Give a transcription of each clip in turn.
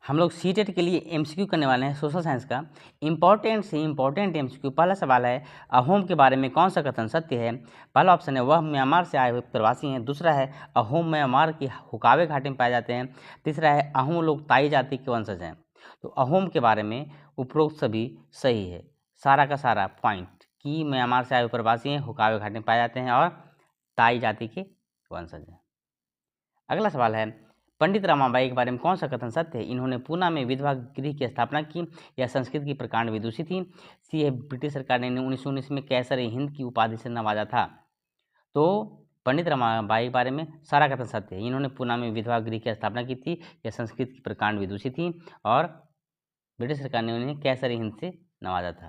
हम लोग सीटेट के लिए एमसीक्यू करने वाले हैं सोशल साइंस का। इंपॉर्टेंट से इंपॉर्टेंट एमसीक्यू। पहला सवाल है अहोम के बारे में कौन सा कथन सत्य है। पहला ऑप्शन है वह म्यांमार से आए हुए प्रवासी हैं। दूसरा है अहोम म्यांमार की हुकावे घाटी में पाए जाते हैं। तीसरा है अहोम लोग ताई जाति के वंशज हैं। तो अहोम के बारे में उपरोक्त सभी सही है, सारा का सारा पॉइंट कि म्यांमार से आए हुए प्रवासी हैं, हुकावे घाटी में पाए जाते हैं और ताई जाति के वंशज हैं। अगला सवाल है पंडित रमाबाई के बारे में कौन सा कथन सत्य है। इन्होंने पूना में विधवा गृह की स्थापना की। यह संस्कृत की प्रकांड विदुषी थी। सी है ब्रिटिश सरकार ने 1919 में कैसर हिंद की उपाधि से नवाजा था। तो पंडित रमाबाई के बारे में सारा कथन सत्य है। इन्होंने पूना में विधवा गृह की स्थापना की थी। यह संस्कृत की प्रकांड विदुषी थी और ब्रिटिश सरकार ने उन्हें कैसर हिंद से नवाजा था।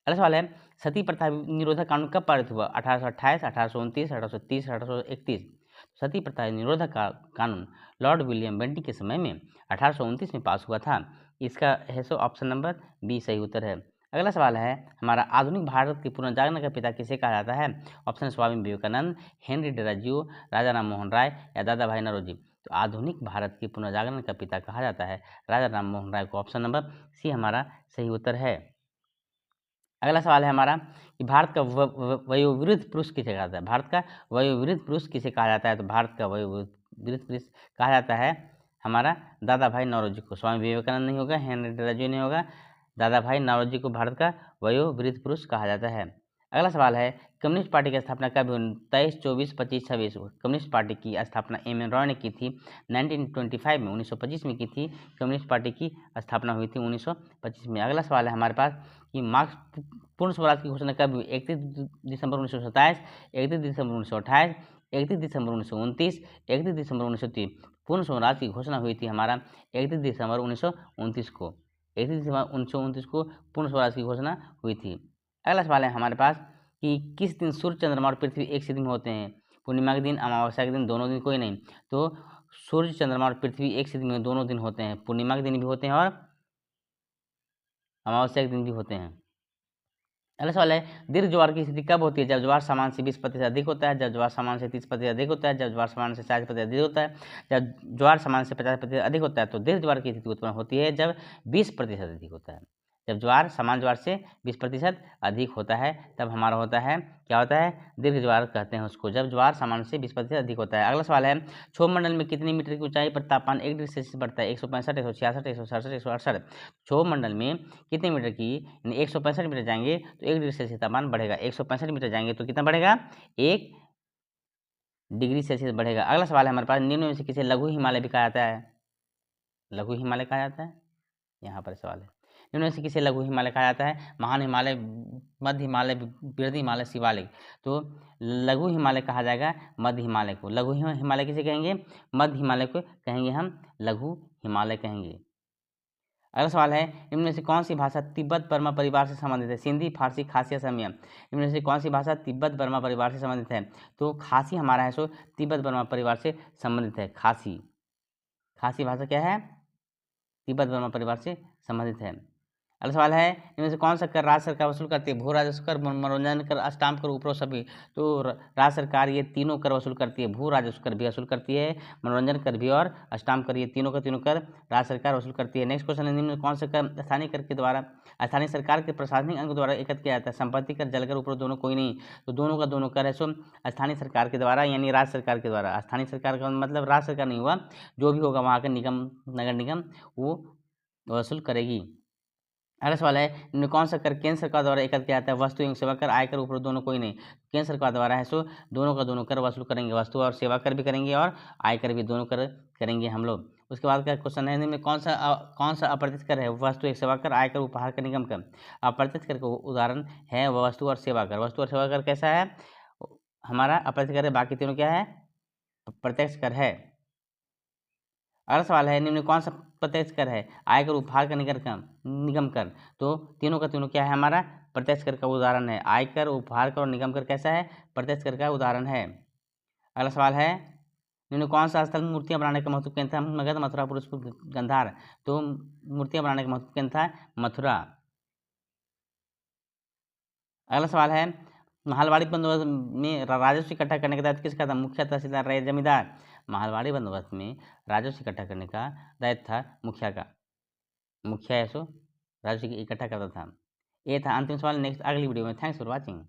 अगला सवाल है सती प्रथा निरोधक कानून कब पारित हुआ। 1828, 1829, 1830, 1831। सती प्रथा निरोधक का कानून लॉर्ड विलियम बेंटिक के समय में 1829 में पास हुआ था। इसका है सो ऑप्शन नंबर बी सही उत्तर है। अगला सवाल है हमारा आधुनिक भारत के पुनर्जागरण का पिता किसे कहा जाता है। ऑप्शन स्वामी विवेकानंद, हेनरी डेराजियो, राजा राम मोहन राय या दादा भाई नौरोजी। तो आधुनिक भारत के पुनर्जागरण का पिता कहा जाता है राजा राम मोहन राय को। ऑप्शन नंबर सी हमारा सही उत्तर है। अगला सवाल है हमारा कि भारत का वयोवृद्ध पुरुष किसे कहा जाता है। भारत का वयोवृद्ध पुरुष किसे कहा जाता है। तो भारत का वयोवृद्ध पुरुष कहा जाता है हमारा दादा भाई नौरोजी को। स्वामी विवेकानंद नहीं होगा, हेनरी डेराजियो नहीं होगा, दादा भाई नौरोजी को भारत का वयोवृद्ध पुरुष कहा जाता है। अगला सवाल है कम्युनिस्ट पार्टी की स्थापना कब हुई। 23, 24, 25, 26। कम्युनिस्ट पार्टी की स्थापना एम.एन. रॉय ने की थी 1925 में, 1925 में की थी। कम्युनिस्ट पार्टी की स्थापना हुई थी 1925 में। अगला सवाल है हमारे पास कि मार्क्स पूर्ण स्वराज की घोषणा कब हुई। 31 दिसंबर 1927, 31 दिसंबर 1928, 31 दिसंबर 1929, 31 दिसंबर 1930। पूर्ण स्वराज की घोषणा हुई थी हमारा 31 दिसंबर 1929 को। 31 दिसंबर 1929 को पूर्ण स्वराज की घोषणा हुई थी। अगला सवाल है हमारे पास कि किस दिन सूर्य, चंद्रमा और पृथ्वी एक सिद्धि में होते हैं। पूर्णिमा के दिन, अमावस्या के दिन, दोनों दिन कोई नहीं। तो सूर्य, चंद्रमा और पृथ्वी एक सिद्धि में दोनों दिन होते हैं। पूर्णिमा के दिन भी होते हैं और अमावस्या के दिन भी होते हैं। अगला सवाल है दीर्घ ज्वार की स्थिति कब होती है। जब ज्वार सामान्य से 20% अधिक होता है, जब ज्वार सामान्य से 30% अधिक होता है, जब ज्वार सामान्य से 40% अधिक होता है, जब ज्वार सामान्य से 50% अधिक होता है। तो दीर्घ ज्वार की स्थिति उत्पन्न होती है जब 20% अधिक होता है। जब ज्वार सामान्य ज्वार से 20% अधिक होता है तब हमारा होता है क्या होता है, दीर्घ ज्वार कहते हैं उसको, जब ज्वार सामान्य से 20% अधिक होता है। अगला सवाल है क्षोभ मंडल में कितनी मीटर की ऊंचाई पर तापमान 1 डिग्री सेल्सियस बढ़ता है। 165, 166, 167, 168। क्षोभ मंडल में कितने मीटर की, यानी 165 मीटर जाएंगे तो 1 डिग्री सेल्सियस तापमान बढ़ेगा। 165 मीटर जाएंगे तो कितना बढ़ेगा, 1 डिग्री सेल्सियस बढ़ेगा। अगला सवाल है हमारे पास निम्न में से किसे लघु हिमालय भी कहा जाता है। लघु हिमालय कहा जाता है, यहाँ पर सवाल है निम्न में से किसे लघु हिमालय कहा जाता है। महान हिमालय, मध्य हिमालय, वृहद हिमालय, शिवालिक। तो लघु हिमालय कहा जाएगा मध्य हिमालय को। लघु हिमालय किसे कहेंगे, मध्य हिमालय को कहेंगे हम लघु हिमालय कहेंगे। अगला सवाल है इनमें से कौन सी भाषा तिब्बत बर्मा परिवार से संबंधित है। सिंधी, फारसी, खासी या समिया। इनमें से कौन सी भाषा तिब्बत बर्मा परिवार से संबंधित है। तो खासी हमारा है सो तिब्बत बर्मा परिवार से संबंधित है। खासी, खासी भाषा क्या है, तिब्बत बर्मा परिवार से संबंधित है। अगला सवाल है इनमें से कौन सा कर राज्य सरकार वसूल करती है। भू राजस्व कर, मनोरंजन कर, अष्टांग कर, उपरोक्त सभी। तो राज्य सरकार ये तीनों कर वसूल करती है। भू राजस्व कर भी वसूल करती है, मनोरंजन कर भी और अष्टांग कर, ये तीनों का तीनों कर राज्य सरकार वसूल करती है। नेक्स्ट क्वेश्चन है निम्न में कौन सा कर स्थानीय कर के द्वारा, स्थानीय सरकार के प्रशासनिक अंग द्वारा एकत्र किया जाता है। संपत्ति कर, जलकर, उपरोक्त दोनों कोई नहीं। तो दोनों का दोनों कर है सो स्थानीय सरकार के द्वारा, यानी राज्य सरकार के द्वारा। स्थानीय सरकार का मतलब राज्य सरकार नहीं हुआ, जो भी होगा वहाँ का निगम, नगर निगम वो वसूल करेगी। अगला सवाल है इनमें कौन सा कर केंद्र सरकार द्वारा एकत्र किया जाता है। वस्तु एवं सेवा कर, आयकर, उपरोक्त दोनों कोई नहीं। केंद्र सरकार द्वारा है सो दोनों का दोनों कर वसूल करेंगे। वस्तु और सेवा कर भी करेंगे और आयकर भी, दोनों कर करेंगे हम लोग। उसके बाद का क्वेश्चन है इनमें कौन सा अप्रत्यक्ष कर है। वस्तु एक सेवा कर, आयकर, उपहार कर, निगम कर। अप्रत्यक्ष कर का उदाहरण है वस्तु और सेवा कर। वस्तु और सेवा कर कैसा है हमारा, अप्रत्यक्ष कर है, बाकी तीनों क्या है प्रत्यक्ष कर है। अगला सवाल है निम्न कौन सा प्रत्यक्ष कर है। आयकर, उपहार कर, निगम कर। तो तीनों का तीनों क्या है हमारा प्रत्यक्ष कर का उदाहरण है। आयकर, उपहार कर और निगम कर कैसा है प्रत्यक्ष कर का उदाहरण है। अगला सवाल है निम्न कौन सा स्थल मूर्तियां बनाने का महत्व केंद्र था। मगध, मथुरा, पुरुषपुर, गंधार। तो मूर्तियां बनाने का महत्व केंद्र था मथुरा। अगला सवाल है महलवाड़ी बंदोबस्त में राजस्व इकट्ठा करने का दायित्व किसका था। मुखिया, तहसीलदार, रैयत, जमींदार। महलवाड़ी बंदोबस्त में राजस्व इकट्ठा करने का दायित्व था मुखिया का। मुखिया है सो राजस्व इकट्ठा करता था। ये था अंतिम सवाल। नेक्स्ट अगली वीडियो में। Thanks for watching.